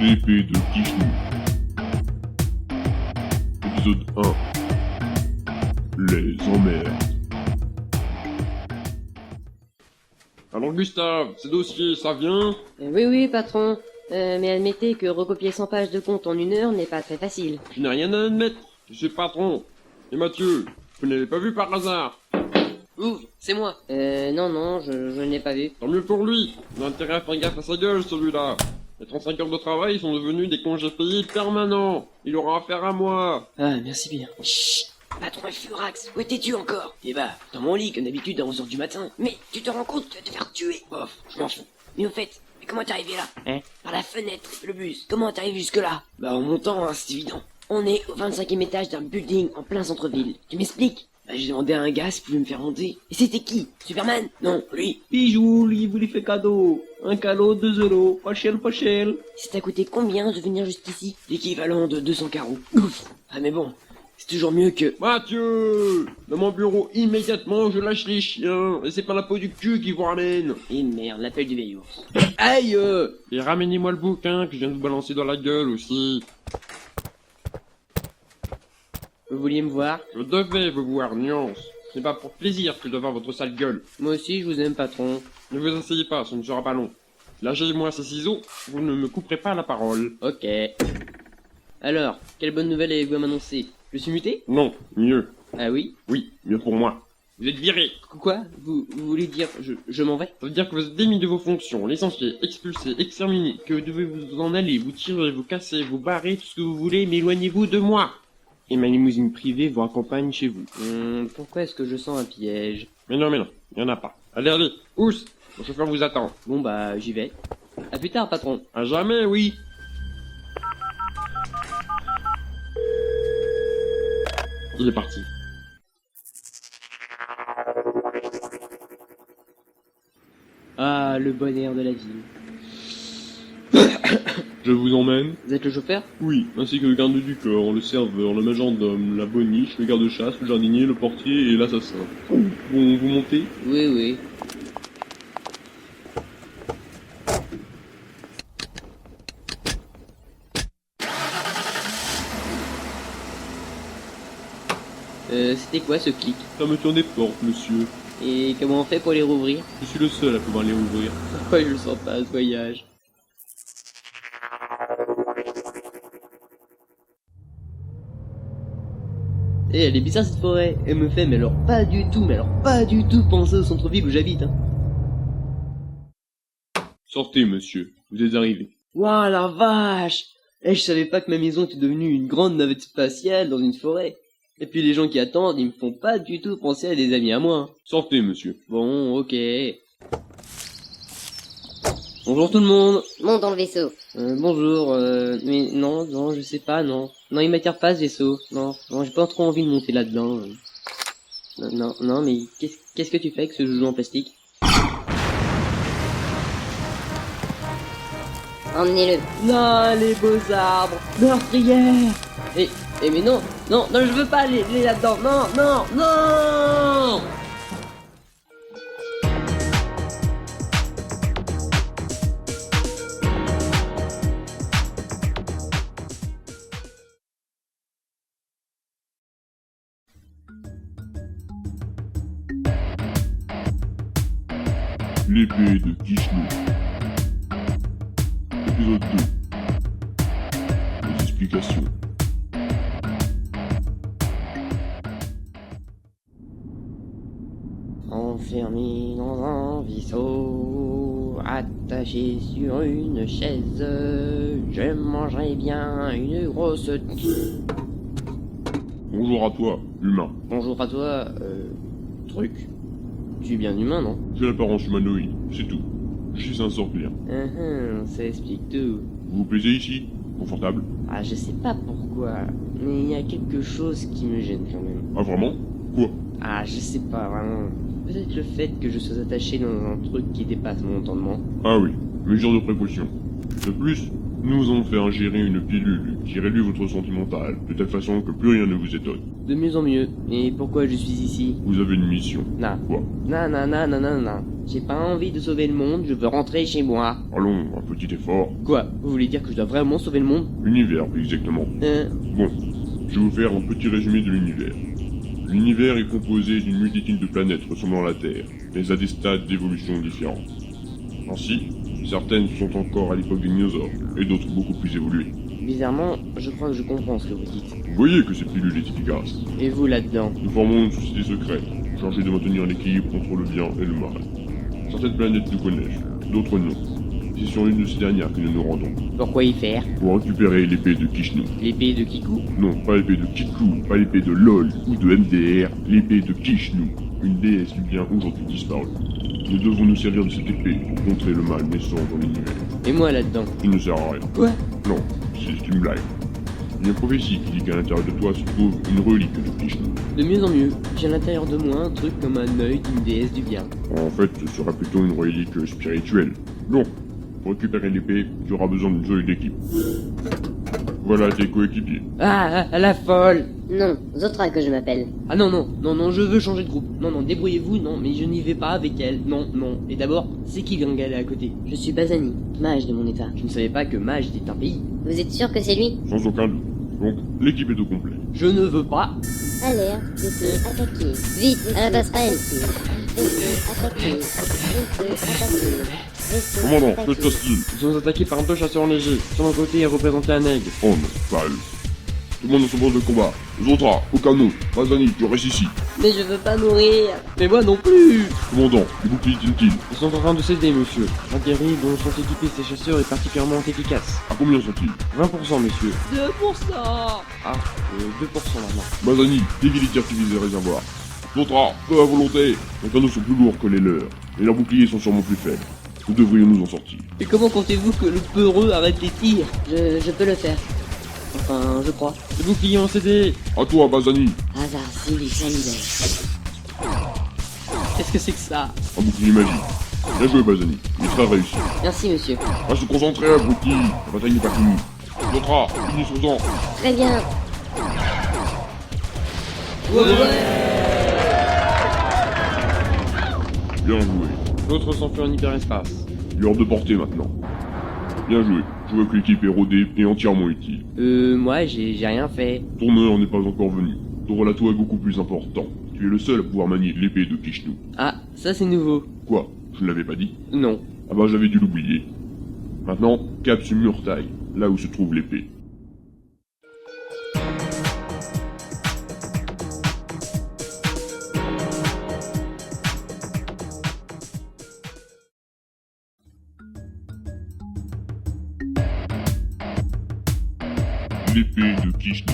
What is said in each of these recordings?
L'épée de Kishnu. Épisode 1. Les emmerdes. Alors Gustave, ces dossiers, ça vient? Oui, patron. Mais admettez que recopier 100 pages de compte en 1 heure n'est pas très facile. Je n'ai rien à admettre, je suis patron. Et Mathieu, vous n'avez pas vu par hasard? Ouh, c'est moi. Non, je ne l'ai pas vu. Tant mieux pour lui, il a intérêt à faire gaffe à sa gueule celui-là. Les 35 heures de travail sont devenus des congés payés permanents. Il aura affaire à moi. Ah, merci bien. Chut, patron Furax, où étais-tu encore? Eh bah, dans mon lit, comme d'habitude à 11h du matin. Mais tu te rends compte, tu vas te faire tuer. Bof, je m'en fous. Mais au fait, comment t'es arrivé là? Par la fenêtre, le bus. Comment t'es arrivé jusque-là? Bah, en montant, hein, c'est évident. On est au 25e étage d'un building en plein centre-ville. Tu m'expliques? Bah, j'ai demandé à un gars s'il pouvait me faire monter. Et c'était qui? Superman? Non, lui. Bijou, lui, vous lui fait cadeau. Un cadeau, 2 euros. Pas cher. Ça t'a coûté combien de venir jusqu'ici? L'équivalent de 200 carreaux. Ouf. Ah mais bon, c'est toujours mieux que... Mathieu, dans mon bureau immédiatement, je lâche les chiens. Et c'est pas la peau du cul qui vous ramène. Et merde, l'appel du vieil ours. Aïe. Et ramenez-moi le bouquin que je viens de vous balancer dans la gueule aussi. Vous vouliez me voir? Je devais vous voir, nuance. Ce n'est pas pour plaisir que je dois voir votre sale gueule. Moi aussi, je vous aime, patron. Ne vous asseyez pas, ce ne sera pas long. Lâchez-moi ces ciseaux, vous ne me couperez pas la parole. Ok. Alors, quelle bonne nouvelle avez-vous à m'annoncer? Je suis muté? Non, mieux. Ah oui? Oui, mieux pour moi. Vous êtes viré. Quoi? Vous voulez dire je m'en vais? Ça veut dire que vous êtes démis de vos fonctions, licencié, expulsé, exterminé, que vous devez vous en aller, vous tirer, vous casser, vous barrer, tout ce que vous voulez, mais éloignez-vous de moi. Et ma limousine privée vous accompagne chez vous. Pourquoi est-ce que je sens un piège? Mais non, il y en a pas. Allez, ousse, mon chauffeur vous attend. Bon bah, j'y vais. À plus tard, patron. À jamais, oui. Il est parti. Ah, le bon air de la ville. Je vous emmène? Vous êtes le chauffeur? Oui, ainsi que le garde du corps, le serveur, le majordome, la boniche, le garde-chasse, le jardinier, le portier et l'assassin. Bon, vous montez? Oui. C'était quoi ce clic? Fermeture des portes, monsieur. Et comment on fait pour les rouvrir? Je suis le seul à pouvoir les ouvrir. Pourquoi je le sens pas, ce voyage? Eh, elle est bizarre cette forêt. Elle me fait, mais alors pas du tout penser au centre-ville où j'habite, hein. Sortez, monsieur. Vous êtes arrivé. Waouh, la vache! Eh, je savais pas que ma maison était devenue une grande navette spatiale dans une forêt. Et puis les gens qui attendent, ils me font pas du tout penser à des amis à moi, hein. Sortez, monsieur. Bon, ok. Bonjour tout le monde. Monte dans le vaisseau. Bonjour, mais non, je sais pas, non. Non, il m'attire pas ce vaisseau. Non, j'ai pas trop envie de monter là-dedans. Non, mais qu'est-ce que tu fais avec ce joujou en plastique? Emmenez-le. Non, les beaux arbres, meurtrières. Mais non, je veux pas aller là-dedans. Non. L'épée de Kishnu. Épisode 2. Les explications. Enfermé dans un vaisseau, attaché sur une chaise, je mangerai bien une grosse... Bonjour à toi, humain. Bonjour à toi, truc. Tu es bien humain, non? J'ai l'apparence humanoïde, c'est tout. Je suis un sorcier. Ça explique tout. Vous vous plaisez ici? Confortable? Ah, je sais pas pourquoi, mais il y a quelque chose qui me gêne quand même. Ah vraiment? Quoi? Ah, je sais pas vraiment. Peut-être le fait que je sois attaché dans un truc qui dépasse mon entendement. Ah oui, mesure de précaution. De plus, Nous vous allons faire ingérer une pilule qui réduit votre ressenti mental, de telle façon que plus rien ne vous étonne. De mieux en mieux. Et pourquoi je suis ici? Vous avez une mission. Non. Quoi? Non. J'ai pas envie de sauver le monde, je veux rentrer chez moi. Allons, un petit effort. Quoi? Vous voulez dire que je dois vraiment sauver le monde? L'univers, plus exactement. Bon, je vais vous faire un petit résumé de l'univers. L'univers est composé d'une multitude de planètes ressemblant à la Terre, mais à des stades d'évolution différents. Ainsi, certaines sont encore à l'époque des dinosaures, et d'autres beaucoup plus évoluées. Bizarrement, je crois que je comprends ce que vous dites. Vous voyez que cette pilule est efficace. Et vous là-dedans? Nous formons une société secrète, chargée de maintenir l'équilibre entre le bien et le mal. Certaines planètes nous connaissent, d'autres non. C'est sur l'une de ces dernières que nous nous rendons, Pourquoi y faire? pour récupérer l'épée de Kishnu. L'épée de Kiku? Non, pas l'épée de Kiku, pas l'épée de LOL ou de MDR, l'épée de Kishnu, une déesse du bien aujourd'hui disparue. Nous devons nous servir de cette épée pour contrer le mal naissant dans l'univers. Et moi là-dedans? Il ne sert à rien. Quoi? Non, c'est une blague. Il y a une prophétie qui dit qu'à l'intérieur de toi se trouve une relique de Kishnu. De mieux en mieux, j'ai à l'intérieur de moi un truc comme un œil d'une déesse du bien. En fait, ce sera plutôt une relique spirituelle. Donc, pour récupérer l'épée, tu auras besoin d'une solide équipe. Voilà tes coéquipiers. Ah, la folle! Non, Zotra que je m'appelle. Ah non, je veux changer de groupe. Non, débrouillez-vous, non, mais je n'y vais pas avec elle. Non. Et d'abord, c'est qui Gringal à côté? Je suis Bazani, mage de mon état. Je ne savais pas que Mage était un pays. Vous êtes sûr que c'est lui? Sans aucun doute. Donc, l'équipe est au complet. Je ne veux pas. Alerte, vaisseau attaqué. Vite, à la passerelle. Vaisseau attaqué. Commandant, que se passe-t-il? Nous sommes attaqués par deux chasseurs légers. Sur mon côté est représenté un aigle. Oh non, sale. Tout le monde dans son poste de combat. Zotra, au canon. Bazani, tu restes ici. Mais je veux pas mourir. Mais moi non plus! Commandant, les boucliers tiennent-ils? Ils sont en train de s'aider, monsieur. L'intérêt dont sont équipés ces chasseurs est particulièrement efficace. À combien sont-ils? 20%, monsieur. 2%! Ah, 2% maintenant. Bazani, dévie les tirs qui visent les réservoirs. Zotra, feu à volonté. Nos canons sont plus lourds que les leurs, et leurs boucliers sont sûrement plus faibles. Nous devrions nous en sortir. Et comment comptez-vous que le peureux arrête les tirs? Je peux le faire. Enfin, je crois. Les boucliers ont cédé. À toi, Bazani. Hasard, Silicanidae. Qu'est-ce que c'est que ça? Un bouclier magique. Bien joué, Bazani. Il est très réussi. Merci, monsieur. Reste concentré, abruti. La bataille n'est pas finie. Zotra, finissons-en. Très bien. Bien joué. L'autre s'enfuit en hyperespace. Il est hors de portée maintenant. Bien joué. Je vois que l'équipe est rodée et entièrement utile. Moi, j'ai rien fait. Ton heure n'est pas encore venue. Ton rôle à toi est beaucoup plus important. Tu es le seul à pouvoir manier l'épée de Kishnu. Ah, ça c'est nouveau. Quoi? Je ne l'avais pas dit? Non. Ah bah j'avais dû l'oublier. Maintenant, cap sur Murtaï, là où se trouve l'épée. L'épée de Kishnu.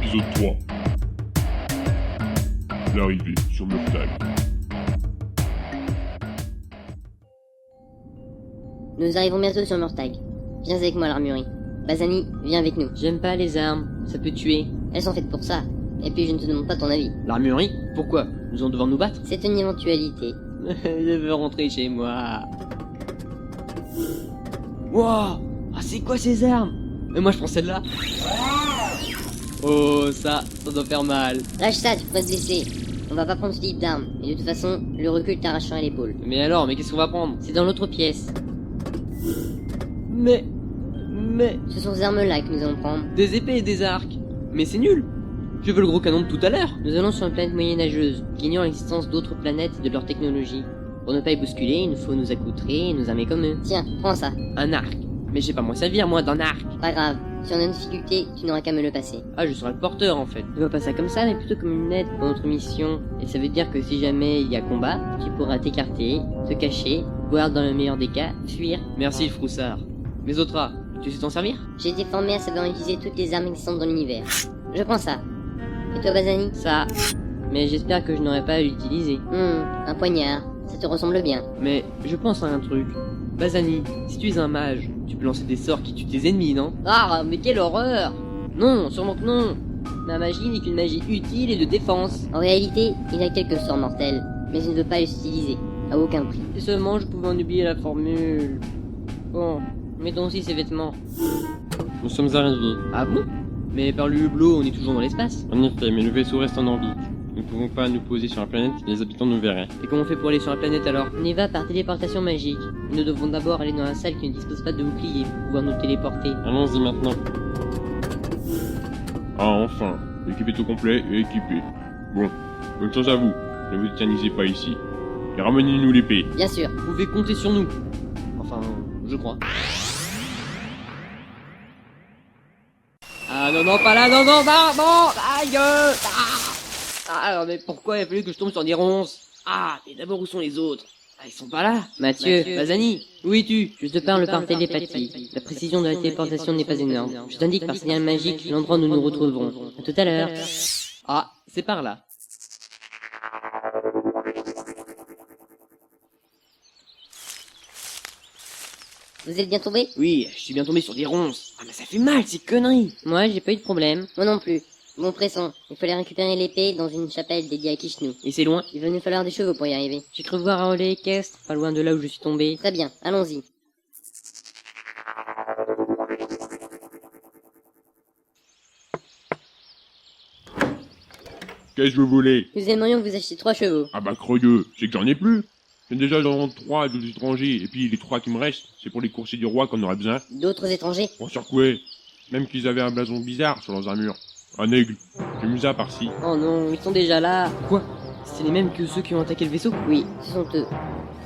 Épisode 3. L'arrivée sur Murtaï. Nous arrivons bientôt sur Murtag. Viens avec moi à l'armurerie. Bazani, viens avec nous. J'aime pas les armes, ça peut tuer. Elles sont faites pour ça. Et puis je ne te demande pas ton avis. L'armurerie? Pourquoi? Nous allons devoir nous battre? C'est une éventualité. Je veux rentrer chez moi. Wow! Ah, c'est quoi ces armes? Mais moi je prends celle-là. Oh, ça doit faire mal. Lâche ça, tu pourrais te blesser. On va pas prendre ce type d'arme. Et de toute façon, le recul t'arrachera l'épaule. Mais alors, mais qu'est-ce qu'on va prendre? C'est dans l'autre pièce. Mais... Ce sont ces armes-là que nous allons prendre. Des épées et des arcs. Mais c'est nul. Je veux le gros canon de tout à l'heure. Nous allons sur une planète moyenâgeuse, qui ignore l'existence d'autres planètes et de leur technologie. Pour ne pas y bousculer, il nous faut nous accoutrer et nous armer comme eux. Tiens, prends ça. Un arc. Mais je sais pas moi servir, moi, d'un arc. Pas grave. Si on a une difficulté, tu n'auras qu'à me le passer. Ah, je serai le porteur, en fait. Ne vois pas ça comme ça, mais plutôt comme une aide pour notre mission. Et ça veut dire que si jamais il y a combat, tu pourras t'écarter, te cacher, voire dans le meilleur des cas, fuir. Merci, le froussard. Mais Zotra, tu sais t'en servir? J'ai été formé à savoir utiliser toutes les armes existantes dans l'univers. Je prends ça. Et toi, Bazani? Ça. Mais j'espère que je n'aurai pas à l'utiliser. Un poignard. Ça te ressemble bien. Mais je pense à un truc. Bazani, si tu es un mage, tu peux lancer des sorts qui tuent tes ennemis, non? Ah, mais quelle horreur! Non, sûrement que non. Ma magie n'est qu'une magie utile et de défense. En réalité, il a quelques sorts mortels, mais il ne veut pas les utiliser. À aucun prix. Si seulement je pouvais en oublier la formule. Bon, mettons aussi ces vêtements. Nous sommes arrivés. Ah bon? Mais par le hublot, on est toujours dans l'espace. En effet, mais le vaisseau reste en orbite. Nous ne pouvons pas nous poser sur la planète, les habitants nous verraient. Et comment on fait pour aller sur la planète alors? On y va par téléportation magique. Nous devons d'abord aller dans la salle qui ne dispose pas de bouclier pour pouvoir nous téléporter. Allons-y maintenant. Ah, enfin, l'équipe est au complet et équipée. Bon, bonne chance à vous. Ne vous éternisez pas ici. Et ramenez-nous l'épée. Bien sûr. Vous pouvez compter sur nous. Enfin, je crois. Ah non, non, pas là, non, non, non, non, aïe, ah, mais pourquoi il a fallu que je tombe sur des ronces? Ah, mais d'abord où sont les autres? Ah, ils sont pas là. Mathieu, Bazani, où es-tu? Je te parle par télépathie. La précision de la téléportation n'est pas énorme. Je t'indique par signal magique l'endroit où nous nous retrouverons. À tout à l'heure. Ah, c'est par là. Vous êtes bien tombé? Oui, je suis bien tombé sur des ronces. Ah, mais ça fait mal, ces conneries. Moi, j'ai pas eu de problème. Moi non plus. Bon, pressons. Il fallait récupérer l'épée dans une chapelle dédiée à Kishnu. Et c'est loin. Il va nous falloir des chevaux pour y arriver. J'ai cru voir un relais équestre, pas loin de là où je suis tombé. Très bien, allons-y. Qu'est-ce que vous voulez? Nous aimerions que vous achetiez 3 chevaux. Ah bah croyeux, c'est que j'en ai plus. J'ai déjà j'en vends 3 à 2 étrangers, et puis les 3 qui me restent, c'est pour les coursiers du roi qu'on aurait besoin. D'autres étrangers? Bon, sur quoi? Même qu'ils avaient un blason bizarre sur leurs armures. Un aigle. J'ai mis ça par-ci. Oh non, ils sont déjà là. Quoi? C'est les mêmes que ceux qui ont attaqué le vaisseau? Oui, ce sont eux.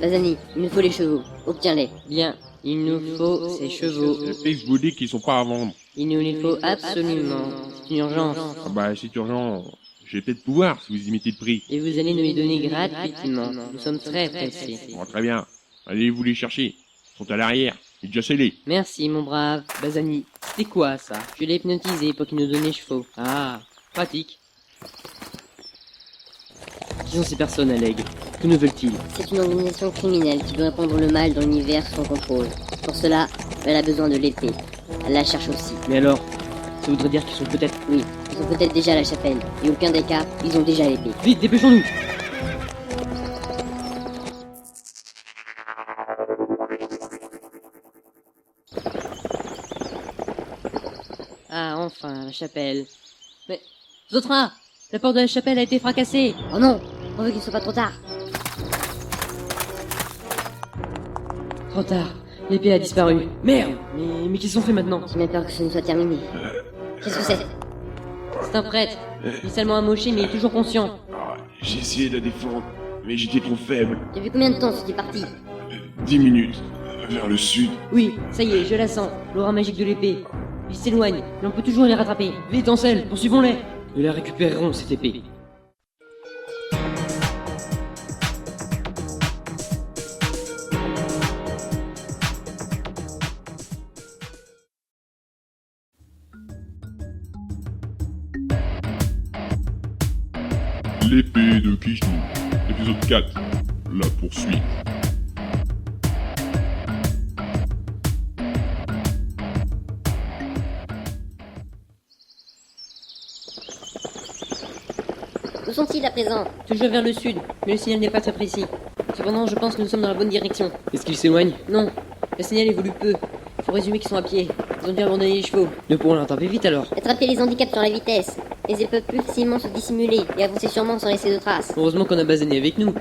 Bazani, il nous faut les chevaux. Obtiens-les. Bien, il nous faut ces chevaux. Le fixe vous dit qu'ils sont pas à vendre. Il nous les faut absolument. C'est une urgence. Ah bah c'est urgent. Je vais peut-être pouvoir si vous y mettez le prix. Et vous allez nous les donner gratuitement. Nous sommes très pressés. Bon, très bien. Allez vous les chercher. Ils sont à l'arrière. Et déjà scellés. Merci, mon brave. Bazani, c'était quoi ça? Je l'ai hypnotisé pour qu'il nous donne les chevaux. Ah, pratique. Qui sont ces personnes, Alleg? Que nous veulent-ils? C'est une organisation criminelle qui veut répandre le mal dans l'univers sous son contrôle. Pour cela, elle a besoin de l'épée. Elle la cherche aussi. Mais alors, ça voudrait dire qu'ils sont peut-être... Oui, ils sont peut-être déjà à la chapelle. Et aucun des cas, ils ont déjà l'épée. Vite, dépêchons-nous! Ah, enfin, la chapelle. Mais... Zotra! La porte de la chapelle a été fracassée! Oh non! On veut qu'il soit pas trop tard! Trop tard. L'épée a disparu. Merde! Mais qu'est-ce qu'on fait maintenant? J'ai même peur que ce ne soit terminé. Qu'est-ce que c'est? C'est un prêtre. Initialement amoché, mais il est toujours conscient. Ah, j'ai essayé de la défendre, mais j'étais trop faible. Depuis combien de temps c'est parti? 10 minutes. Vers le sud. Oui, ça y est, je la sens. L'aura magique de l'épée. Il s'éloigne, mais on peut toujours les rattraper. Vite, Ansel, poursuivons-les! Nous la récupérerons, cette épée. L'épée de Kishnu. Épisode 4. La poursuite. Où sont-ils à présent? Toujours vers le sud, mais le signal n'est pas très précis. Cependant, je pense que nous sommes dans la bonne direction. Est-ce qu'ils s'éloignent? Non, le signal évolue peu. Il faut résumer qu'ils sont à pied. Ils ont dû abandonner les chevaux. Nous pourrons les rattraper vite alors. Attraper les handicaps sur la vitesse. Mais ils peuvent plus facilement se dissimuler et avancer sûrement sans laisser de traces. Heureusement qu'on a Bazani avec nous.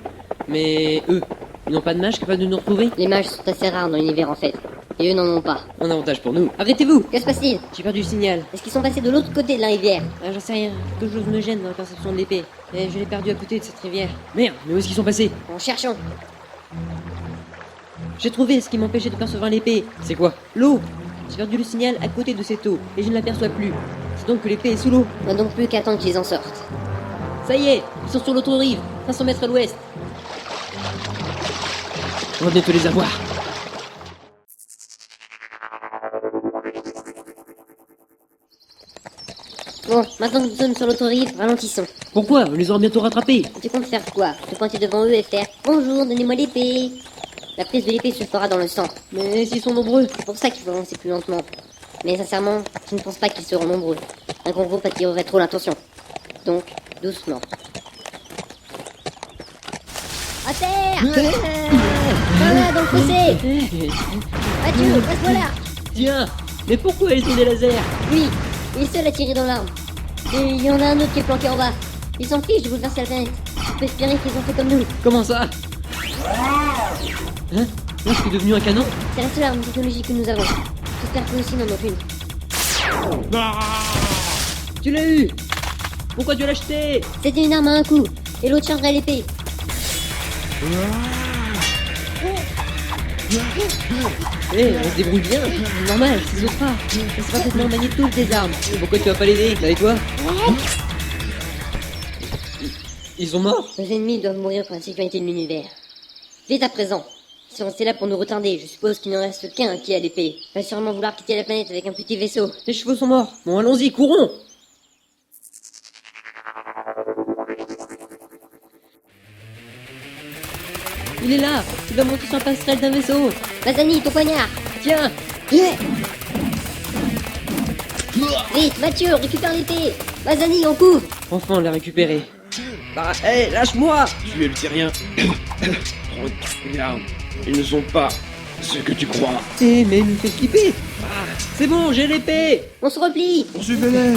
Mais eux, ils n'ont pas de mage capable de nous retrouver? Les mages sont assez rares dans l'univers en fait. Et eux n'en ont pas. Un avantage pour nous. Arrêtez-vous! Que se passe-t-il? J'ai perdu le signal. Est-ce qu'ils sont passés de l'autre côté de la rivière? J'en sais rien. Quelque chose me gêne dans la perception de l'épée. Et je l'ai perdu à côté de cette rivière. Merde, mais où est-ce qu'ils sont passés? En cherchant. J'ai trouvé ce qui m'empêchait de percevoir l'épée. C'est quoi? L'eau. J'ai perdu le signal à côté de cette eau et je ne l'aperçois plus. C'est donc que l'épée est sous l'eau. On n'a donc plus qu'à attendre qu'ils en sortent. Ça y est, ils sont sur l'autre rive, 500 mètres à l'ouest. On va bientôt les avoir. Bon, maintenant que nous sommes sur l'autre rive, ralentissons. Pourquoi? On les aura bientôt rattrapés. Tu comptes faire quoi? Se pointer devant eux et faire bonjour, donnez-moi l'épée. La prise de l'épée se fera dans le sang. Mais s'ils sont nombreux. C'est pour ça qu'il faut avancer plus lentement. Mais sincèrement, je ne pense pas qu'ils seront nombreux. Un grand groupe attirerait trop l'attention. Donc, doucement. À terre! Par là, dans le fossé. Mathieu, passe-moi là. Tiens, mais pourquoi ils ont des lasers? Oui, il est seul à tirer dans l'arme. Et il y en a un autre qui est planqué en bas. Ils s'en fichent de bouleverser la planète. On peut espérer qu'ils ont fait comme nous. Comment ça? Hein? Moi, je suis devenu un canon? C'est la seule arme technologique que nous avons. J'espère que aussi n'en ont une. Tu l'as eu! Pourquoi tu l'as acheté? C'était une arme à un coup, et l'autre chargerait l'épée. On se débrouille bien. Normal, c'est Zofra. C'est parfaitement manier toutes des armes. Pourquoi tu vas pas l'aider? Là et toi? Ils sont morts? Nos ennemis doivent mourir pour la sécurité de l'univers. Vite à présent. Ils sont restés là pour nous retarder. Je suppose qu'il n'en reste qu'un qui a l'épée. Il va sûrement vouloir quitter la planète avec un petit vaisseau. Les chevaux sont morts. Bon, allons-y, courons! Il est là! Il va monter sur la passerelle d'un vaisseau! Mazani, ton poignard. Tiens! Vite, Mathieu, récupère l'épée. Mazani, on couvre. Enfin, on l'a récupéré. Bah, hé, lâche-moi! Tu es le Tyrien. Regarde, ils ne sont pas ce que tu crois. Eh, mais il me fait flipper! Ah, c'est bon, j'ai l'épée! On se replie. Poursuivez-les!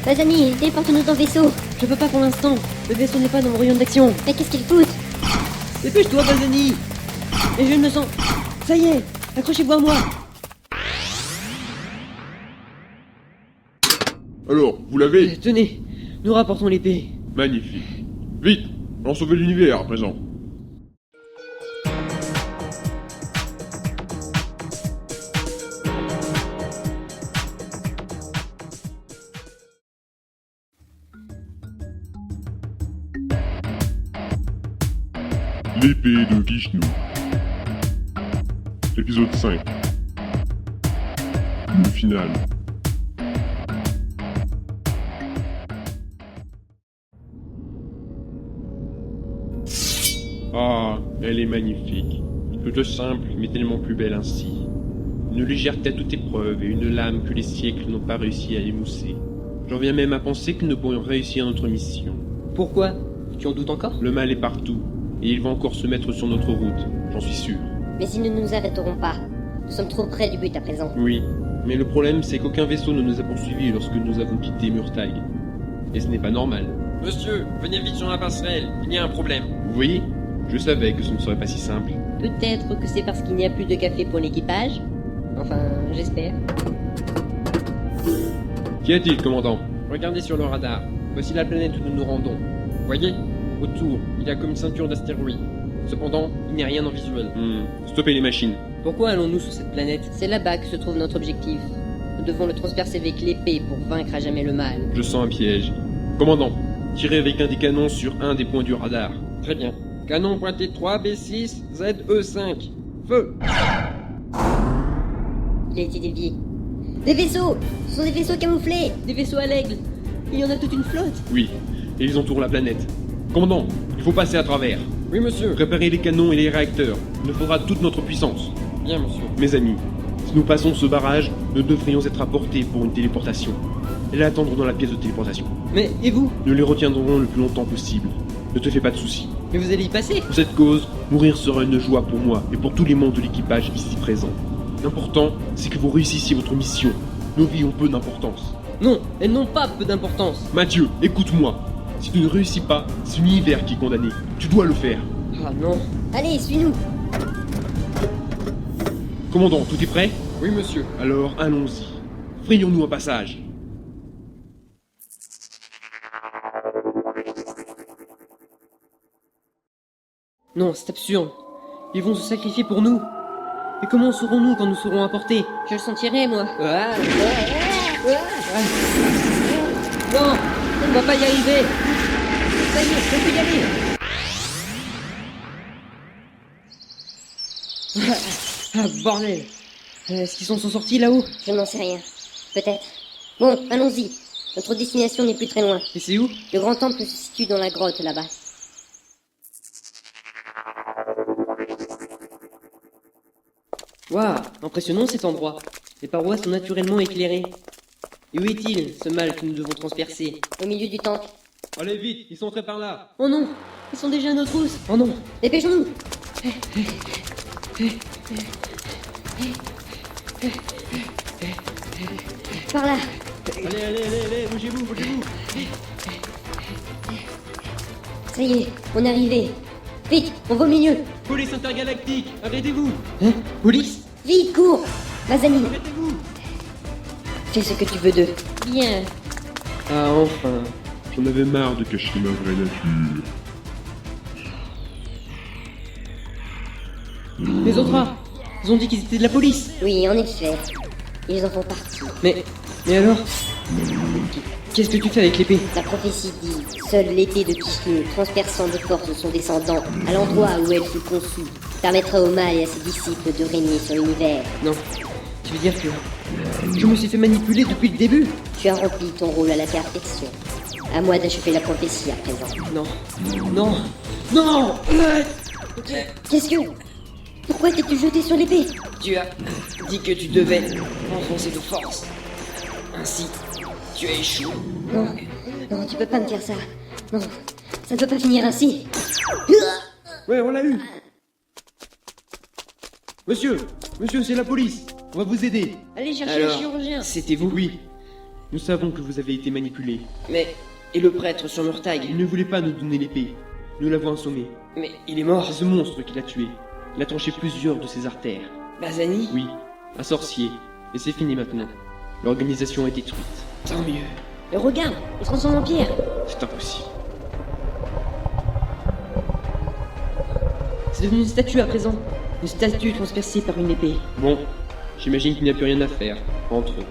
Mazani, téléporte-nous dans le vaisseau. Je peux pas pour l'instant. Le vaisseau n'est pas dans mon rayon d'action. Mais qu'est-ce qu'ils foutent? Dépêche-toi, Bazani! Et je ne le sens. Ça y est! Accrochez-vous à moi! Alors, vous l'avez? Tenez, nous rapportons l'épée. Magnifique. Vite, on sauve l'univers à présent. L'épée de Vishnu. Épisode 5. Le final. Ah, elle est magnifique. Toute simple, mais tellement plus belle ainsi. Une légèreté à toute épreuve et une lame que les siècles n'ont pas réussi à émousser. J'en viens même à penser que nous pourrions réussir notre mission. Pourquoi? Tu en doutes encore? Le mal est partout, et il va encore se mettre sur notre route, j'en suis sûr. Mais ils ne nous arrêteront pas. Nous sommes trop près du but à présent. Oui, mais le problème c'est qu'aucun vaisseau ne nous a poursuivis lorsque nous avons quitté Murtag. Et ce n'est pas normal. Monsieur, venez vite sur la passerelle, il y a un problème. Vous voyez? Je savais que ce ne serait pas si simple. Peut-être que c'est parce qu'il n'y a plus de café pour l'équipage. Enfin, j'espère. Qu'y a-t-il, commandant? Regardez sur le radar. Voici la planète où nous nous rendons. Voyez? Autour, il y a comme une ceinture d'astéroïdes. Cependant, il n'y a rien en visuel. Stoppez les machines. Pourquoi allons-nous sur cette planète? C'est là-bas que se trouve notre objectif. Nous devons le transpercer avec l'épée pour vaincre à jamais le mal. Je sens un piège. Commandant, tirez avec un des canons sur un des points du radar. Très bien. Canon pointé 3B6, ZE5. Feu! Il a été dévié. Des vaisseaux! Ce sont des vaisseaux camouflés! Des vaisseaux à l'aigle! Il y en a toute une flotte! Oui, et ils entourent la planète. Commandant, il faut passer à travers. Oui, monsieur. Préparez les canons et les réacteurs. Il nous faudra toute notre puissance. Bien, monsieur. Mes amis, si nous passons ce barrage, nous devrions être à portée pour une téléportation. Et les attendre dans la pièce de téléportation. Mais, et vous? Nous les retiendrons le plus longtemps possible. Ne te fais pas de soucis. Mais vous allez y passer? Pour cette cause, mourir sera une joie pour moi et pour tous les membres de l'équipage ici présents. L'important, c'est que vous réussissiez votre mission. Nos vies ont peu d'importance. Non, elles n'ont pas peu d'importance! Mathieu, écoute-moi. Si tu ne réussis pas, c'est l'univers qui est condamné. Tu dois le faire. Ah non! Allez, suis-nous! Commandant, tout est prêt? Oui, monsieur. Alors, allons-y. Frayons-nous un passage. Non, c'est absurde. Ils vont se sacrifier pour nous. Et comment saurons-nous quand nous serons apportés? Je le sentirai, moi. Non, on va pas y arriver. Ça y est, on peut y aller. Ah, bordel. Est-ce qu'ils s'en sont sortis là-haut? Je n'en sais rien. Peut-être. Bon, allons-y. Notre destination n'est plus très loin. Et c'est où? Le grand temple se situe dans la grotte là-bas. Waouh, impressionnant cet endroit. Les parois sont naturellement éclairées. Et où est-il, ce mal que nous devons transpercer? Au milieu du temple. Allez vite, ils sont entrés par là. Oh non, Ils sont déjà à nos trousses. Oh non. Dépêchons-nous. Par là. Allez, bougez-vous. Ça y est, on est arrivé. Vite, on va au milieu. Police intergalactique, arrêtez-vous. Hein? Police? Vite, cours. Mazani, Arrêtez-vous. fais ce que tu veux d'eux. Bien. Ah, enfin. J'en avais marre de cacher ma vraie nature. Les autres rats. Ils ont dit qu'ils étaient de la police. Oui, en effet. Ils en font partie. Mais alors? Qu'est-ce que tu fais avec l'épée? La prophétie dit, seule l'épée de Kishnu, transperçant de force de son descendant, à l'endroit où elle fut conçue, permettra au mal et à ses disciples de régner sur l'univers. Non. Tu veux dire que je me suis fait manipuler depuis le début? Tu as rempli ton rôle à la perfection. À moi d'achever la prophétie à présent. Non. Qu'est-ce que... Pourquoi t'es-tu jeté sur l'épée? Tu as dit que tu devais enfoncer de force. Ainsi, tu as échoué. Non, tu peux pas me faire ça. Non, ça ne peut pas finir ainsi. Ouais, on l'a eu. Monsieur, c'est la police. On va vous aider. Allez chercher Alors, un chirurgien. c'était vous? Oui. Nous savons que vous avez été manipulé. Mais... Et le prêtre sur Murtag? Il ne voulait pas nous donner l'épée. Nous l'avons assommé. Mais il est mort. C'est ce monstre qui l'a tué. Il a tranché plusieurs de ses artères. Bazani? Oui, un sorcier. Et c'est fini maintenant. L'organisation est détruite. Tant mieux. Mais regarde, il se transforme en pierre. C'est impossible. C'est devenu une statue à présent. Une statue transpercée par une épée. Bon, j'imagine qu'il n'y a plus rien à faire entre eux.